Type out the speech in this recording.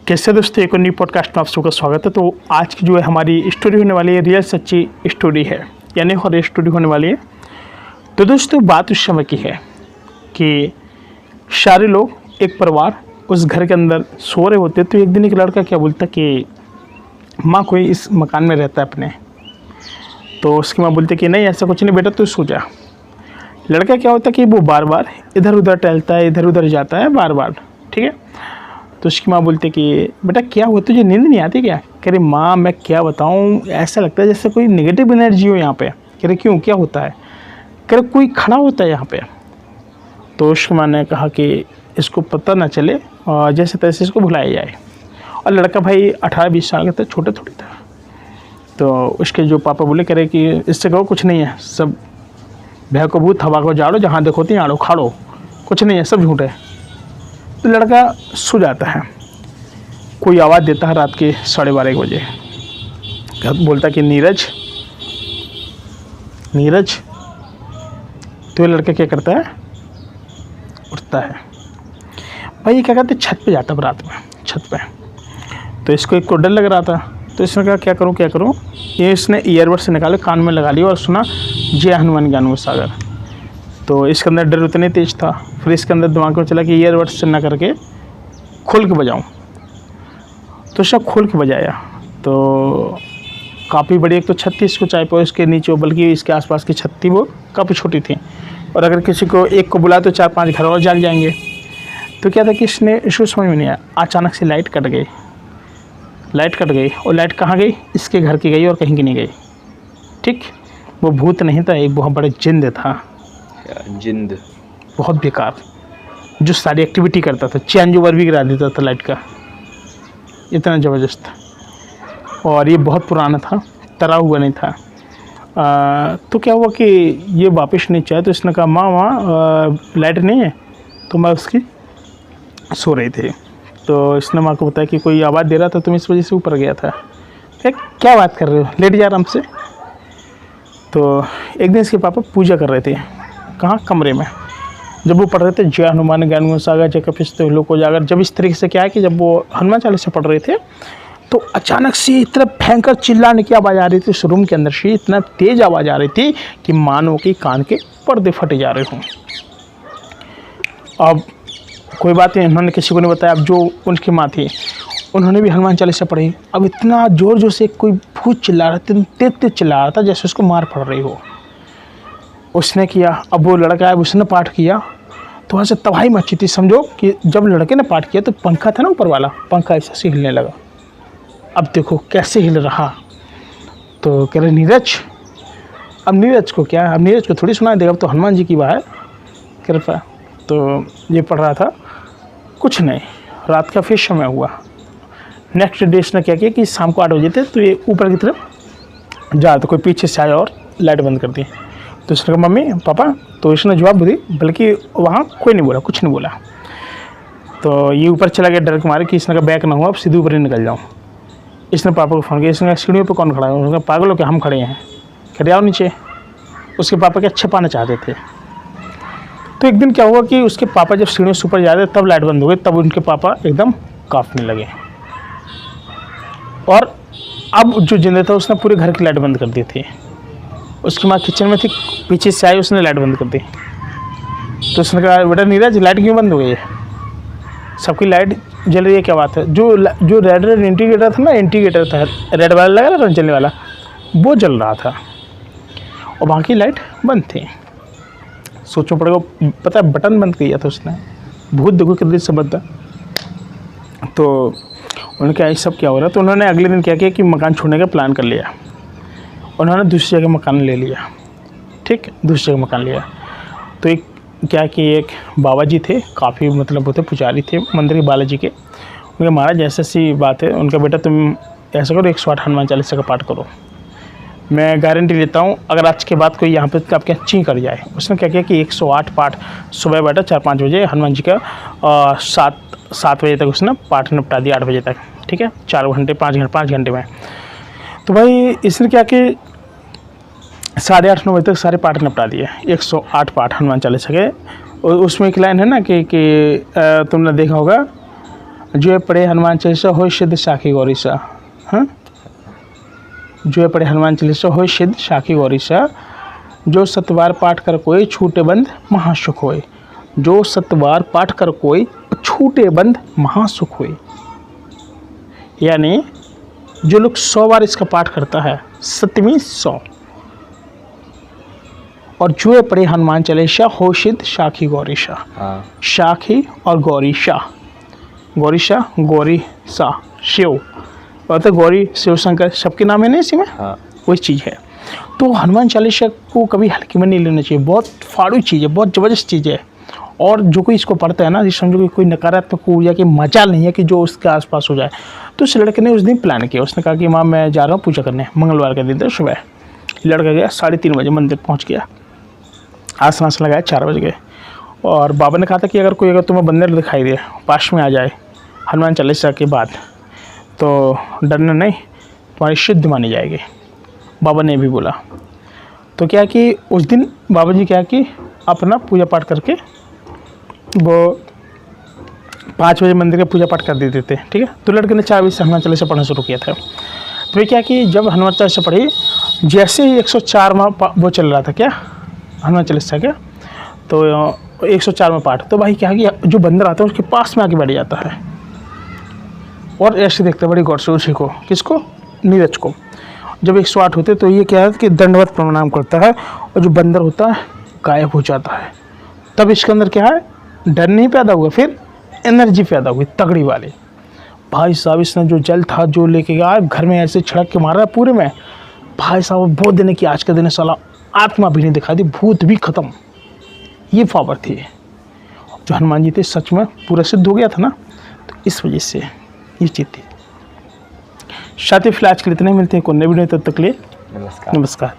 कैसे दोस्तों, एक और न्यू पॉडकास्ट में आप सबका स्वागत है। तो आज की जो है हमारी स्टोरी होने वाली है, रियल सच्ची स्टोरी है, यानी हॉरर स्टोरी होने वाली है। तो दोस्तों बात उस समय की है कि सारे लोग, एक परिवार उस घर के अंदर सो रहे होते। तो एक दिन एक लड़का क्या बोलता कि माँ कोई इस मकान में रहता है अपने। तो उसकी माँ बोलती कि नहीं ऐसा कुछ नहीं बेटा, तू सो जा। लड़का क्या होता कि वो बार बार इधर उधर टहलता है, इधर उधर जाता है बार बार, ठीक है। तो उसकी माँ बोलती कि बेटा क्या हुआ, तुझे नींद नहीं आती क्या? कह रही माँ मैं क्या बताऊँ, ऐसा लगता है जैसे कोई नेगेटिव एनर्जी हो यहाँ पे। कह रही क्यों, क्या होता है? कह रही कोई खड़ा होता है यहाँ पे। तो उसकी माँ ने कहा कि इसको पता ना चले और जैसे तैसे इसको भुलाया जाए। और लड़का भाई 18-20 साल का था, छोटे थोड़ी था। तो उसके जो पापा बोले, कह रहे कि इससे कहो कुछ नहीं है, सब भय को भूत हवा को जाड़ो, जहाँ देखो तीन आड़ो खाड़ो, कुछ नहीं है, सब झूठ है। तो लड़का सो जाता है। कोई आवाज़ देता है रात के 12:30 बजे, बोलता कि नीरज नीरज। तो ये लड़का क्या करता है, उठता है। भाई ये क्या कहते हैं, छत पे जाता है रात में, छत पे। तो इसको एक को डर लग रहा था। तो इसने कहा क्या करूं। ये इसने ईयरबड से निकाले, कान में लगा लिया और सुना जय हनुमान ज्ञान सागर। तो इसके अंदर डर उतने तेज था, फिर इसके अंदर दिमाग में चला कि ईयरबड से ना करके खोल के बजाऊं। तो सब खोल के बजाया। तो काफ़ी बड़ी एक तो छत थी, इसको चाय पे इसके नीचे, बल्कि इसके आसपास की छत थी वो काफ़ी छोटी थी। और अगर किसी को एक को बुला तो 4-5 घर और जाग जाएंगे। तो क्या था कि इसको समझ में नहीं आया। अचानक से लाइट कट गई और लाइट कहाँ गई, इसके घर की गई और कहीं की नहीं गई। ठीक, वो भूत नहीं था, एक बहुत बड़े जिंद था। जिंद बहुत बेकार, जो सारी एक्टिविटी करता था, चेंज ओवर भी गिरा देता था लाइट का, इतना ज़बरदस्त। और ये बहुत पुराना था, तरा हुआ नहीं था। तो क्या हुआ कि ये वापस नीचे आया। तो इसने कहा माँ लाइट नहीं है। तो मैं उसकी सो रही थी। तो इसने माँ को बताया कि कोई आवाज़ दे रहा था, तुम इस वजह से ऊपर गया था। क्या बात कर रहे हो, लेट जा आराम से। तो एक दिन इसके पापा पूजा कर रहे थे, कहाँ, कमरे में। जब वो पढ़ रहे थे जय हनुमान ज्ञान सागर जय कपीस लोक को जागर, जब इस तरीके से क्या है कि जब वो हनुमान चालीसा पढ़ रहे थे तो अचानक से इतना भयंकर चिल्लाने की आवाज़ आ रही थी उस रूम के अंदर से, इतना तेज़ आवाज़ आ रही थी कि मानो कि कान के पर्दे फटे जा रहे हों। अब कोई बात नहीं, उन्होंने किसी को नहीं बताया। अब जो उनकी माँ थी उन्होंने भी हनुमान चालीसा पढ़ी। अब इतना ज़ोर ज़ोर से कोई भूत चिल्ला रहा था, तेज चिल्ला रहा था जैसे उसको मार पड़ रही हो। उसने किया, अब वो लड़का है उसने पाठ किया तो वहाँ से तबाही मची थी। समझो कि जब लड़के ने पाठ किया तो पंखा था ना ऊपर वाला, पंखा ऐसा से हिलने लगा। अब देखो कैसे हिल रहा। तो कह रहे नीरज, अब नीरज को क्या, अब नीरज को थोड़ी सुना देगा, अब तो हनुमान जी की बात है कृपा। तो ये पढ़ रहा था, कुछ नहीं। रात का फिर समय हुआ। नेक्स्ट डे इसने क्या किया कि शाम को 8 बजे थे तो ये ऊपर की तरफ जा, तो कोई पीछे से आया और लाइट बंद कर दी। तो इसने कहा मम्मी पापा। तो इसने जवाब दी, बल्कि वहाँ कोई नहीं बोला, कुछ नहीं बोला। तो ये ऊपर चला गया डर के मारे कि इसने कहा बैक ना हुआ, अब सीधे ऊपर ही निकल जाऊँ। इसने पापा को फ़ोन किया। इसने कहा सीढ़ियों पे कौन खड़ा है? उसने कहा पागल हो क्या, हम खड़े हैं, खड़े आओ नीचे। उसके पापा के अच्छे पाना चाहते थे। तो एक दिन क्या हुआ कि उसके पापा जब सीढ़ियों से ऊपर जा रहे तब लाइट बंद हो गई, तब उनके पापा एकदम काँपने लगे। और अब जो जिंदा था उसने पूरे घर की लाइट बंद कर दी थी। उसकी माँ किचन में थी, पीछे से आई, उसने लाइट बंद कर दी। तो उसने कहा बेटा नीरज लाइट क्यों बंद हो गई है, सबकी लाइट जल रही है, क्या बात है? जो रेड इंडिकेटर था ना, इंडिकेटर था रेड वाला लगा ना, चलने वाला, वो जल रहा था और बाकी लाइट बंद थी। सोचो पड़ेगा, पता है बटन बंद किया था उसने। भूत देखो कितनी समझता। तो उनके आई सब क्या हो रहा। तो उन्होंने अगले दिन क्या किया कि मकान छोड़ने का प्लान कर लिया। उन्होंने दूसरी जगह मकान ले लिया। ठीक, दूसरी जगह मकान लिया। तो एक क्या कि एक बाबा जी थे, काफ़ी मतलब वो थे, पुजारी थे मंदिर के बालाजी के। उनके महाराज ऐसी सी बात है, उनका बेटा तुम ऐसा करो 108 हनुमान चालीसा का पाठ करो, मैं गारंटी लेता हूँ अगर आज के बाद कोई यहाँ पे आपके ची कर जाए। उसने क्या किया कि 108 पाठ सुबह बैठा 4-5 बजे हनुमान जी का, 7 बजे तक उसने पाठ निपटा दिया, 8 बजे तक। ठीक है, 4 घंटे 5 घंटे में। तो भाई इसने क्या कि 8:30-9 बजे तक सारे पाठ निपटा दिए, 108 पाठ हनुमान चालीसा के। और उसमें एक लाइन है ना कि तुमने देखा होगा, जो पढ़े हनुमान चालीसा हो सिद्ध साखी गौरीसा। हाँ, जो पढ़े हनुमान चालीसा हो सिद्ध साखी गौरीसा। जो सतवार पाठ कर कोई छूटे बंद महासुख होए। जो सतवार पाठ कर कोई छूटे बंद महासुख होए। यानी जो लोग 100 बार इसका पाठ करता है, सतवीं 100, और जो पढ़े हनुमान चालीसा हो सिद्ध साखी गौरीसा। साखी और गौरीसा, गौरीसा गौरी सा शिव, और तो गौरी शिव शंकर सबके नाम है ना इसी में। वही चीज़ है। तो हनुमान चालीसा को कभी हल्के में नहीं लेना चाहिए। बहुत फाड़ू चीज़ है, बहुत ज़बरदस्त चीज़ है। और जो कोई इसको पढ़ता है ना, जिस समझो कि कोई नकारात्मक ऊर्जा की मजाल नहीं है कि जो उसके आसपास हो जाए। तो उस लड़के ने उस दिन प्लान किया। उसने कहा कि माँ मैं जा रहा हूँ पूजा करने। मंगलवार का दिन था, सुबह लड़का गया 3:30 बजे मंदिर पहुँच गया। आसन आसन लगाया, 4 बज गए। और बाबा ने कहा था कि अगर तुम्हें बंदर दिखाई दे, पास में आ जाए हनुमान चालीसा के बाद, तो डरना नहीं, तुम्हारी शुद्ध मानी जाएगी। बाबा ने भी बोला। तो क्या कि उस दिन बाबा जी क्या कि अपना पूजा पाठ करके वो 5 बजे मंदिर का पूजा पाठ कर देते थे। ठीक है। तो लड़के ने 4 बजे से हनुमान चालीसा पढ़ना शुरू किया था। तो क्या कि जब हनुमान चालीसा पढ़ी, जैसे ही 104वां वो चल रहा था क्या हनुमान चालीसा क्या, तो 104वां पाठ, तो भाई क्या कि जो बंदर आता है उसके पास में आके बैठ जाता है और ऐसे देखते हैं बड़ी गौर से उसी को, किसको, नीरज को। जब 108 होते तो ये क्या है कि दंडवत प्रणाम करता है और जो बंदर होता है गायब हो जाता है। तब इसके अंदर क्या है, डर नहीं पैदा हुआ, फिर एनर्जी पैदा हुई तगड़ी वाली। भाई साहब इसने जो जल था जो लेके गया घर में ऐसे छिड़क के मारा पूरे में। भाई साहब बहुत दिन की आज के दिन साला आत्मा भी नहीं दिखा दी, भूत भी खत्म। ये पावर थी जो हनुमान जी थे, सच में पूरा सिद्ध हो गया था ना। तो इस वजह से ये चीज़ थी। साथी फिलहाल आज के लिए इतने मिलते हैं कोई नई वीडियो, तब तक के लिए नमस्कार।